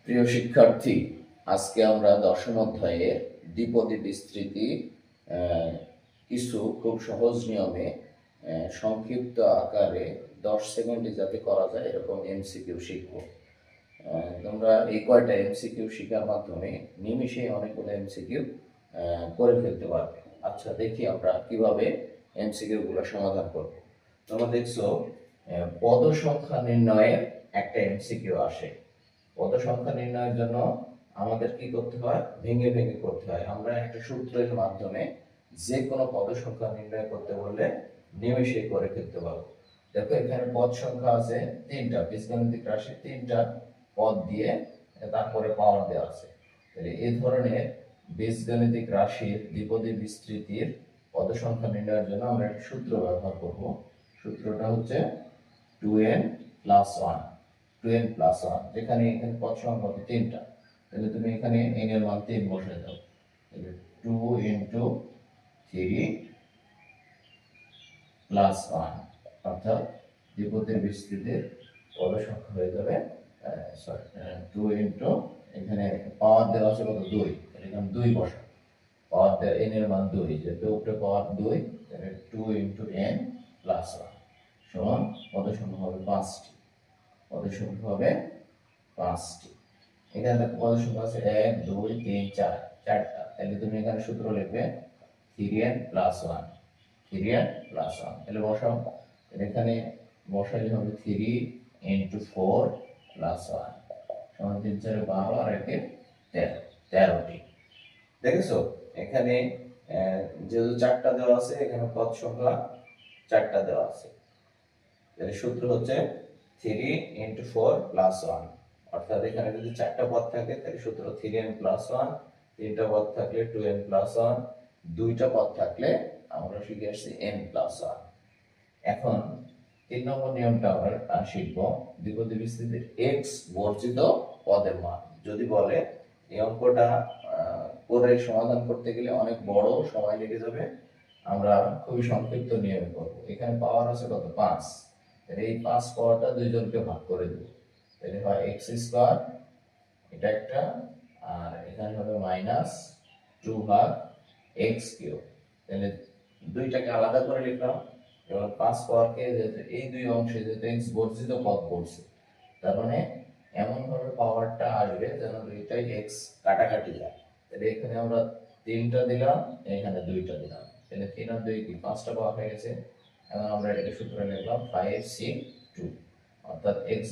প্রিয় শিক্ষার্থী, আজকে আমরা দশম অধ্যায়ের দ্বিপদী বিস্তৃতি কিছু খুব সহজ নিয়মে সংক্ষিপ্ত আকারে 10 সেকেন্ডে যাতে করা যায় এরকম এমসিকিউ শিখব। তোমরা এই কয়টা এমসিকিউ শেখার মাধ্যমে নিমিষেই অনেকগুলো এমসিকিউ করে ফেলতে পারবে। আচ্ছা, দেখি আমরা কিভাবে এমসিকিউ গুলো সমাধান করব। তোমরা দেখছো পদ সংখ্যা নির্ণয়ের একটা এমসিকিউ আসে। পদ সংখ্যা নির্ণয়ের জন্য আমাদের কি করতে হয়? ভেঙে ভেঙে করতে হয়। আমরা একটা সূত্রের মাধ্যমে যে কোনো পদ সংখ্যা নির্ণয় করতে বললে নিমেষে করে ফেলতে পারবো। দেখো, এখানে পদ সংখ্যা আছে 3টা, বীজগাণিতিক রাশি 3টা পদ দিয়ে তারপরে পাওয়ার দেওয়া আছে। তাহলে এই ধরনের বীজগাণিতিক রাশির দ্বিপদী বিস্তৃতির পদ সংখ্যা নির্ণয়ের জন্য আমরা একটা সূত্র ব্যবহার করব। সূত্রটা হচ্ছে 2n + 1, 2n + 1। এখানে পদ সংখ্যা 3টা, তাহলে তুমি এখানে n এর মান 3 বসায় দাও। তাহলে 2 × 3 + 1, অর্থাৎ দ্বিপদীর বিস্তৃতির পদ সংখ্যা হয়ে যাবে 2 এখানে পাওয়ার দেওয়া আছে কত? 2, এখানে 2 বসা। পাওয়ার দেওয়া n এর মান 2, যেহেতু উপরে পাওয়ার 2, তাহলে 2 × n + 1 সমান পদ সংখ্যা হবে 5টি। পদ সংখ্যা হবে 5টি। এখানে পদ সংখ্যা আছে 1 2 3 4, 4টা। তাহলে তুমি এখানে সূত্র লিখবে 3n + 1, 3n + 1। তাহলে বসাও। এখানে বসাইলে হবে 3 × 4 + 1 সমান 3 4 12 আর 1 13, 13টি। দেখেছো, এখানে যেহেতু 4টা দেওয়া আছে, এখানে পদ সংখ্যা 4টা দেওয়া আছে। তাহলে সূত্র হচ্ছে 3 × 4 + 1, অর্থাৎ এখানে যদি 4টা পদ থাকে তাহলে সূত্র 3n + 1, 3টা পদ থাকলে 2n + 1, 2টা পদ থাকলে আমরা শিখে আসছি n + 1। এখন 3 নম্বর নিয়মটা আমরা শিখব, দ্বিপদী বিস্তৃতির x বর্জিত পদের মান। যদি বলে এই অঙ্কটা করে সমাধান করতে গেলে অনেক বড় সময় লেগে যাবে, আমরা খুবই সংক্ষিপ্ত নিয়মে করব। এখানে পাওয়ার আছে কত? 5। তাহলে এই 5 পাওয়ারটা দুইজনকে ভাগ করে দেব। তাহলে হয় x², এটা একটা, আর এখানে হবে -2/x³। তাহলে দুইটাকে আলাদা করে লিখলাম। এবার 5 পাওয়ারকে যেহেতু এই দুই অংশে যেহেতু x বর্জিত পদ পড়ছে, তার মানে এমন ভাবে পাওয়ারটা আসবে যেন দুইটাই x কাটাকাটি যায়। তাহলে এখানে আমরা 3টা দিলাম, এখানে 2টা দিলাম। তাহলে 3 আর 2 কি? 5টা পাওয়ার হয়ে গেছে। এখন আমরা এটাকে সূত্রে লিখলাম 5c2, অর্থাৎ x